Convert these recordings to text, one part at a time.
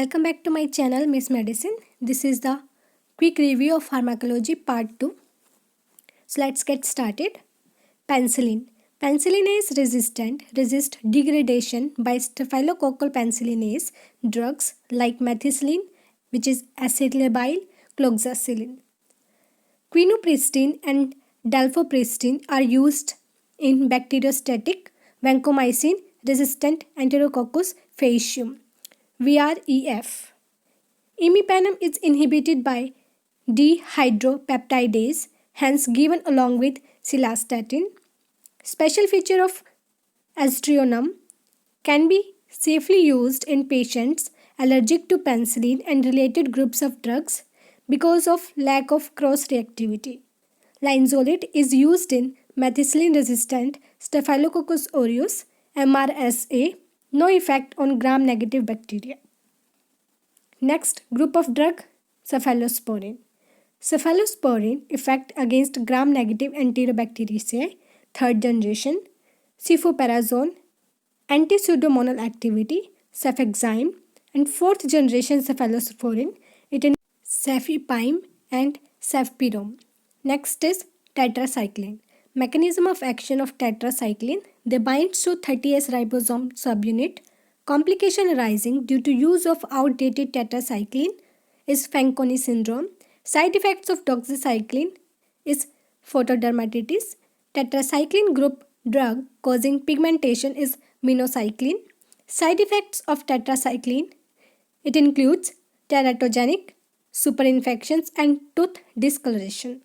Welcome back to my channel Miss Medicine. This is the quick review of pharmacology part 2. So let's get started. Penicillin. Penicillinase resist degradation by staphylococcal penicillinase drugs like methicillin, which is acetyl cloxacillin. Quinopristine and dalfopristin are used in bacteriostatic vancomycin resistant Enterococcus faecium VREF. Imipenem is inhibited by dehydropeptidase, hence given along with cilastatin. Special feature of aztreonam can be safely used in patients allergic to penicillin and related groups of drugs because of lack of cross-reactivity. Linezolid is used in methicillin-resistant Staphylococcus aureus MRSA, no effect on gram-negative bacteria. Next group of drug, cephalosporin. Cephalosporin effect against gram-negative Enterobacteriaceae, third generation, cefoperazone, anti-pseudomonal activity, cefexime, and fourth generation cephalosporin, it in cefepime and cefpirone. Next is tetracycline. Mechanism of action of tetracycline, they bind to 30S ribosome subunit. Complication arising due to use of outdated tetracycline is Fanconi syndrome. Side effects of doxycycline is photodermatitis. Tetracycline group drug causing pigmentation is minocycline. Side effects of tetracycline, it includes teratogenic, superinfections and tooth discoloration.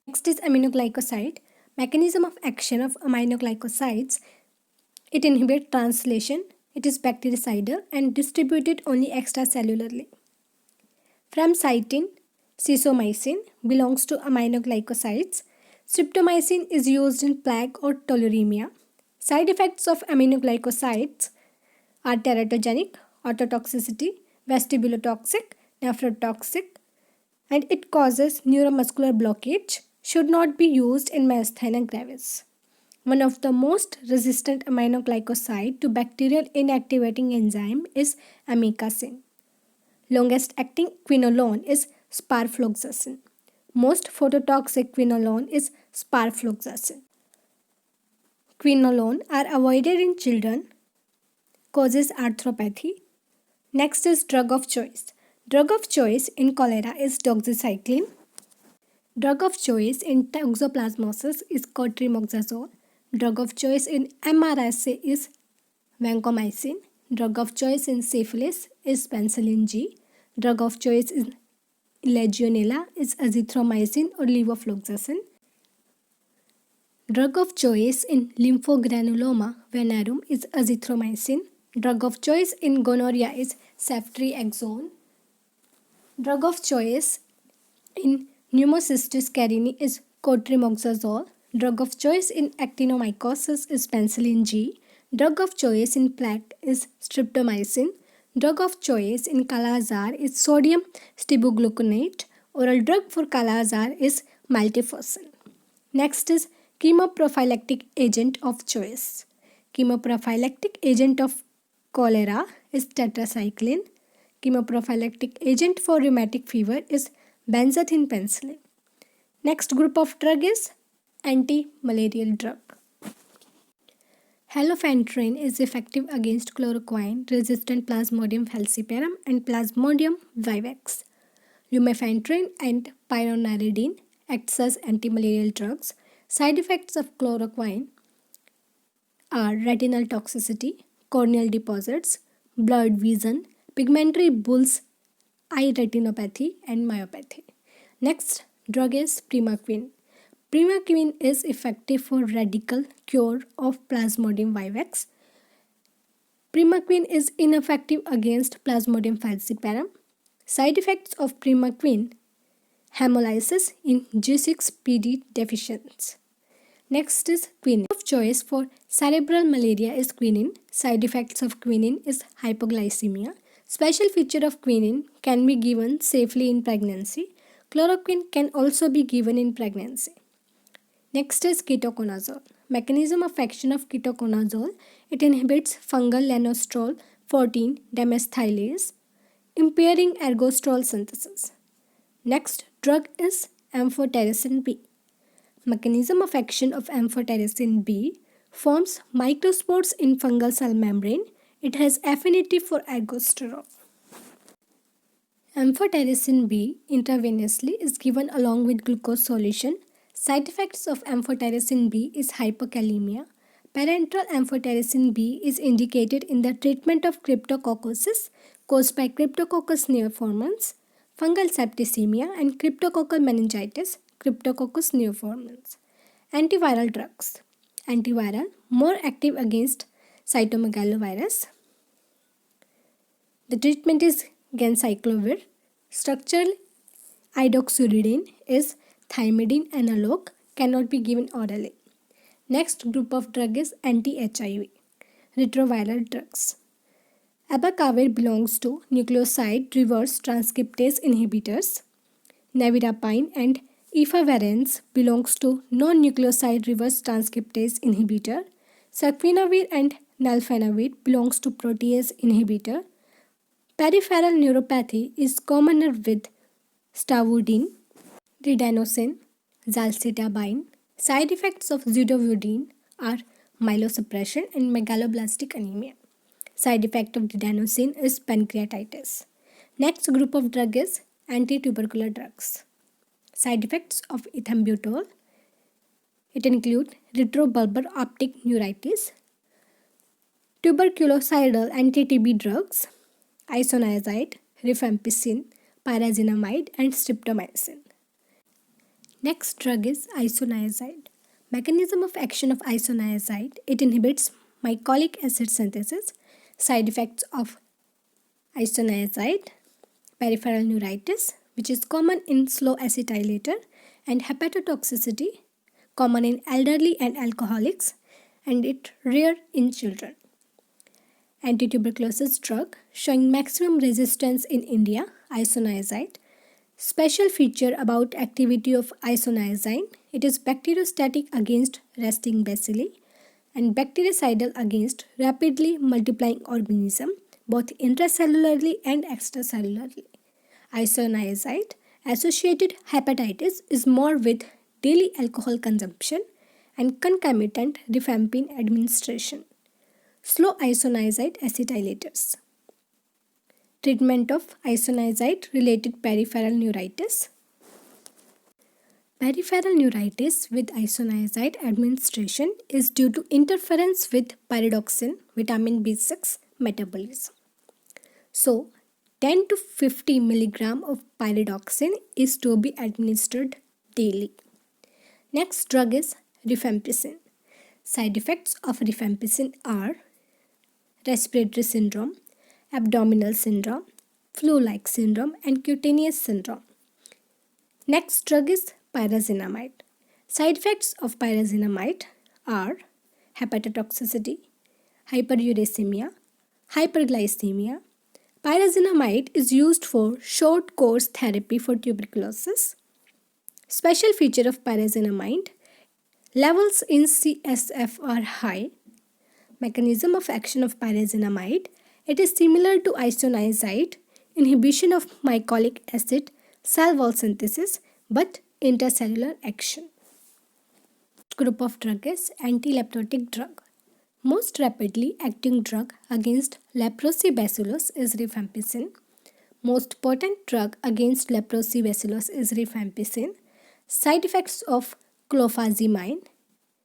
Next is aminoglycoside. Mechanism of action of aminoglycosides, it inhibits translation. It is bactericidal and distributed only extracellularly. Framcytin, cesomycin belongs to aminoglycosides. Streptomycin is used in plaque or toleremia. Side effects of aminoglycosides are teratogenic, ototoxicity, vestibulotoxic, nephrotoxic, and it causes neuromuscular blockage. Should not be used in myasthenia gravis. One of the most resistant aminoglycoside to bacterial inactivating enzyme is amikacin. Longest acting quinolone is sparfloxacin. Most phototoxic quinolone is sparfloxacin. Quinolone are avoided in children, causes arthropathy. Next is drug of choice. Drug of choice in cholera is doxycycline. Drug of choice in toxoplasmosis is cotrimoxazole. Drug of choice in MRSA is vancomycin. Drug of choice in syphilis is penicillin G. Drug of choice in Legionella is azithromycin or levofloxacin. Drug of choice in lymphogranuloma venereum is azithromycin. Drug of choice in gonorrhea is ceftriaxone. Drug of choice in pneumocystis carinii is cotrimoxazole. Drug of choice in actinomycosis is penicillin G. Drug of choice in plaque is streptomycin. Drug of choice in Kala-Azar is sodium stibogluconate. Oral drug for Kala-Azar is miltefosine. Next is chemoprophylactic agent of choice. Chemoprophylactic agent of cholera is tetracycline. Chemoprophylactic agent for rheumatic fever is benzathine penicillin. Next group of drug is anti-malarial drug. Halophantrin is effective against chloroquine-resistant Plasmodium falciparum and Plasmodium vivax. Lumefantrine and pyronidine acts as anti-malarial drugs. Side effects of chloroquine are retinal toxicity, corneal deposits, blurred vision, pigmentary bull's eye retinopathy and myopathy. Next drug is primaquine. Primaquine is effective for radical cure of Plasmodium vivax. Primaquine is ineffective against Plasmodium falciparum. Side effects of primaquine, hemolysis in G6PD deficients. Next is quinine. Of choice for cerebral malaria is quinine. Side effects of quinine is hypoglycemia. Special feature of quinine can be given safely in pregnancy. Chloroquine can also be given in pregnancy. Next is ketoconazole. Mechanism of action of ketoconazole, it inhibits fungal lanosterol 14 demethylase. impairing ergosterol synthesis. Next drug is amphotericin B. Mechanism of action of amphotericin B forms microspores in fungal cell membrane. It has affinity for ergosterol. Amphotericin B intravenously is given along with glucose solution. Side effects of amphotericin B is hypokalemia. Parenteral amphotericin B is indicated in the treatment of cryptococcosis caused by Cryptococcus neoformans, fungal septicemia, and cryptococcal meningitis, Cryptococcus neoformans. Antiviral drugs. Antiviral, more active against cytomegalovirus. The treatment is ganciclovir. Structural idoxuridine is thymidine analog, cannot be given orally. Next group of drug is anti-HIV, retroviral drugs. Abacavir belongs to nucleoside reverse transcriptase inhibitors. Nevirapine and efavirenz belongs to non-nucleoside reverse transcriptase inhibitor. Saquinavir and nalfenavir belongs to protease inhibitor. Peripheral neuropathy is commoner with stavudine, ridanosin, zalcitabine. Side effects of zidovudine are myelosuppression and megaloblastic anemia. Side effect of ridanosin is pancreatitis. Next group of drug is anti-tubercular drugs. Side effects of ethambutol. It include retrobulbar optic neuritis, tuberculocidal anti-TB drugs, isoniazid, rifampicin, pyrazinamide, and streptomycin. Next drug is isoniazid. Mechanism of action of isoniazid. It inhibits mycolic acid synthesis. Side effects of isoniazid: peripheral neuritis, which is common in slow acetylator, and hepatotoxicity, common in elderly and alcoholics, and it rare in children. Anti-tuberculosis drug showing maximum resistance in India, isoniazid. Special feature about activity of isoniazid: it is bacteriostatic against resting bacilli and bactericidal against rapidly multiplying organism, both intracellularly and extracellularly. Isoniazid associated hepatitis is more with daily alcohol consumption and concomitant rifampin administration. Slow isoniazid acetylators. Treatment of isoniazid related peripheral neuritis. Peripheral neuritis with isoniazid administration is due to interference with pyridoxine, vitamin B6 metabolism. So, 10 to 50 mg of pyridoxine is to be administered daily. Next drug is rifampicin. Side effects of rifampicin are respiratory syndrome, abdominal syndrome, flu-like syndrome, and cutaneous syndrome. Next drug is pyrazinamide. Side effects of pyrazinamide are hepatotoxicity, hyperuricemia, hyperglycemia. Pyrazinamide is used for short course therapy for tuberculosis. Special feature of pyrazinamide: levels in CSF are high. Mechanism of action of pyrazinamide: it is similar to isoniazid, inhibition of mycolic acid cell wall synthesis, but intracellular action. Group of drug is anti-leprotic drug. Most rapidly acting drug against leprosy bacillus is rifampicin. Most potent drug against leprosy bacillus is rifampicin. Side effects of clofazimine: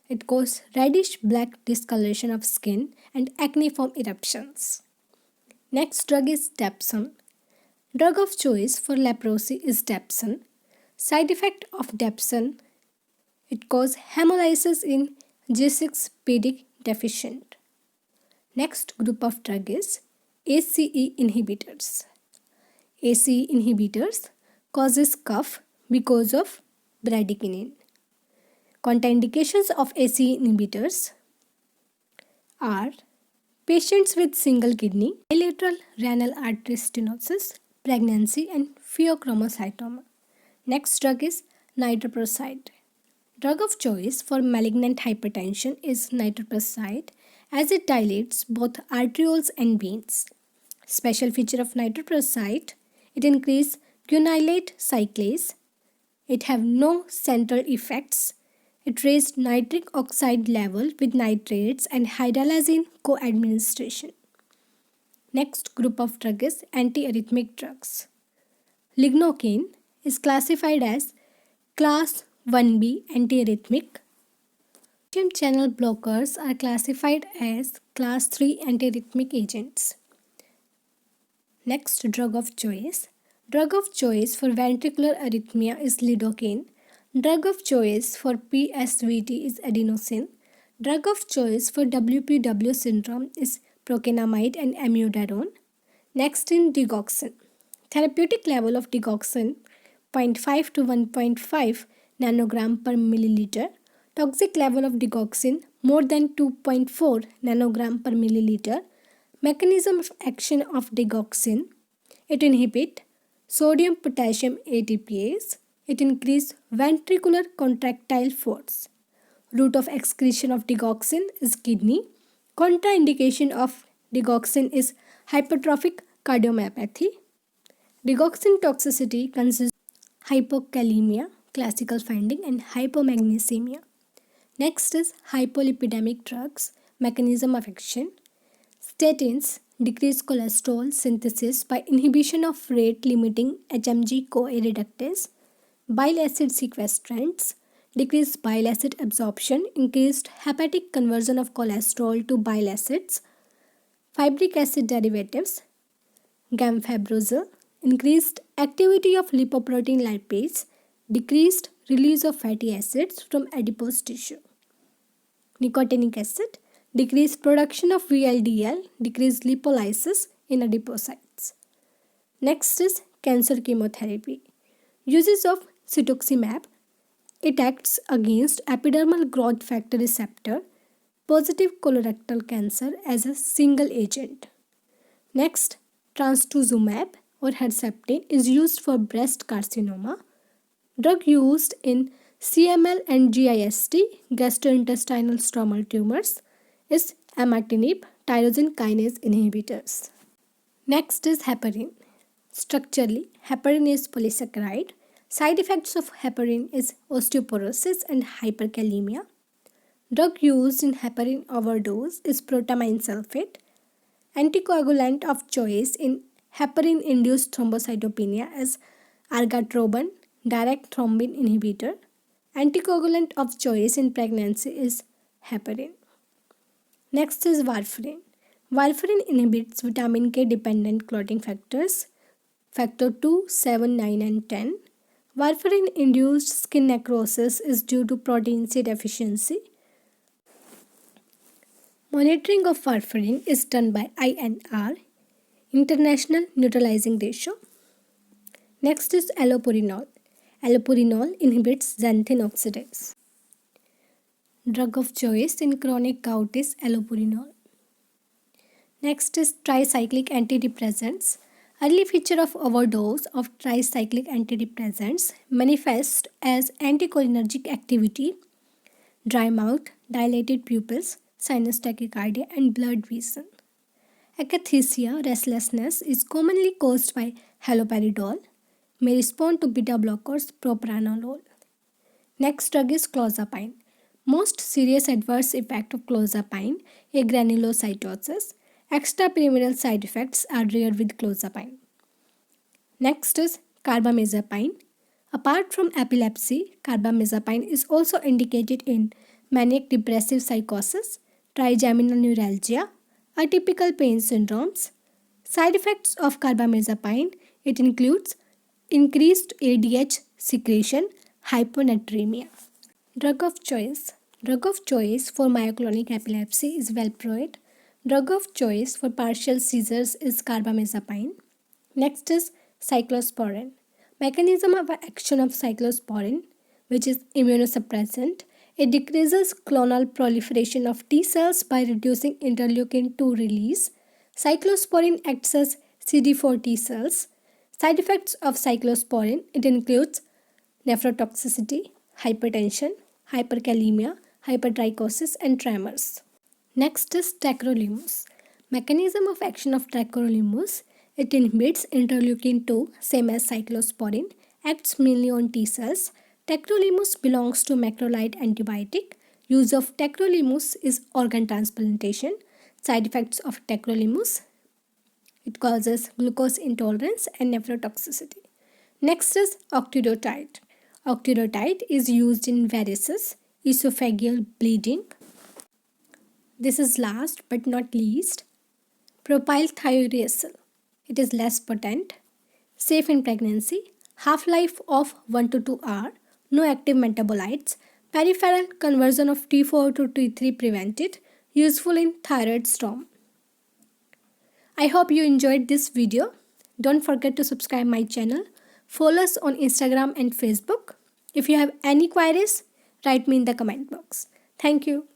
it causes reddish-black discoloration of skin and acneiform eruptions. Next drug is dapsone. Drug of choice for leprosy is dapsone. Side effect of dapsone: it causes hemolysis in G6PD deficient. Next group of drug is ACE inhibitors. ACE inhibitors causes cough because of bradykinin. Contraindications of ACE inhibitors are patients with single kidney, bilateral renal artery stenosis, pregnancy, and pheochromocytoma. Next drug is nitroprusside. Drug of choice for malignant hypertension is nitroprusside as it dilates both arterioles and veins. Special feature of nitroprusside, it increases guanylate cyclase. It have no central effects. It raised nitric oxide level with nitrates and hydralazine co-administration. Next group of drug is antiarrhythmic drugs. Lignocaine is classified as class 1B antiarrhythmic. Calcium channel blockers are classified as class 3 antiarrhythmic agents. Next drug of choice. Drug of choice for ventricular arrhythmia is lidocaine. Drug of choice for PSVT is adenosine. Drug of choice for WPW syndrome is procainamide and amiodarone. Next in digoxin. Therapeutic level of digoxin 0.5 to 1.5 nanogram per milliliter. Toxic level of digoxin more than 2.4 nanogram per milliliter. Mechanism of action of digoxin. It inhibits sodium potassium ATPase. It increases ventricular contractile force. Route of excretion of digoxin is kidney. Contraindication of digoxin is hypertrophic cardiomyopathy. Digoxin toxicity consists of hypokalemia, classical finding, and hypomagnesemia. Next is hypolipidemic drugs, mechanism of action. Statins decrease cholesterol synthesis by inhibition of rate-limiting HMG-CoA reductase. Bile acid sequestrants decrease bile acid absorption, increased hepatic conversion of cholesterol to bile acids. Fibric acid derivatives, gammafibrozil, increased activity of lipoprotein lipase, decreased release of fatty acids from adipose tissue. Nicotinic acid, decreased production of VLDL, decreased lipolysis in adipocytes. Next is cancer chemotherapy. Uses of cetuximab. It acts against epidermal growth factor receptor, positive colorectal cancer as a single agent. Next, trastuzumab or Herceptin is used for breast carcinoma. Drug used in CML and GIST, gastrointestinal stromal tumors, is imatinib, tyrosine kinase inhibitors. Next is heparin. Structurally, heparin is polysaccharide. Side effects of heparin is osteoporosis and hyperkalemia. Drug used in heparin overdose is protamine sulfate. Anticoagulant of choice in heparin-induced thrombocytopenia is argatroban, direct thrombin inhibitor. Anticoagulant of choice in pregnancy is heparin. Next is warfarin. Warfarin inhibits vitamin K dependent clotting factors, factor 2, 7, 9 and 10. Warfarin induced skin necrosis is due to protein C deficiency. Monitoring of warfarin is done by INR, International Neutralizing Ratio. Next is allopurinol. Allopurinol inhibits xanthine oxidase. Drug of choice in chronic gout is allopurinol. Next is tricyclic antidepressants. Early feature of overdose of tricyclic antidepressants manifest as anticholinergic activity, dry mouth, dilated pupils, sinus tachycardia and blurred vision. Akathisia, restlessness, is commonly caused by haloperidol, may respond to beta blockers propranolol. Next drug is clozapine. Most serious adverse effect of clozapine, agranulocytosis. Extrapyramidal side effects are rare with clozapine. Next is carbamazepine. Apart from epilepsy, carbamazepine is also indicated in manic depressive psychosis, trigeminal neuralgia, atypical pain syndromes. Side effects of carbamazepine, it includes increased ADH secretion, hyponatremia. Drug of choice. Drug of choice for myoclonic epilepsy is valproate. Drug of choice for partial seizures is carbamazepine. Next is cyclosporin. Mechanism of action of cyclosporin, which is immunosuppressant. It decreases clonal proliferation of T cells by reducing interleukin 2 release. Cyclosporin acts as CD4 T cells. Side effects of cyclosporin, it includes nephrotoxicity, hypertension, hyperkalemia, hypertrichosis and tremors. Next is tacrolimus. Mechanism of action of tacrolimus. It inhibits interleukin 2, same as cyclosporin, acts mainly on T cells. Tacrolimus belongs to macrolide antibiotic. Use of tacrolimus is organ transplantation. Side effects of tacrolimus. It causes glucose intolerance and nephrotoxicity. Next is octreotide. Octreotide is used in varices, esophageal bleeding. This is last but not least, propylthiouracil. It is less potent, safe in pregnancy, half-life of 1 to 2 hours, no active metabolites, peripheral conversion of T4 to T3 prevented, useful in thyroid storm. I hope you enjoyed this video. Don't forget to subscribe my channel. Follow us on Instagram and Facebook. If you have any queries, write me in the comment box. Thank you.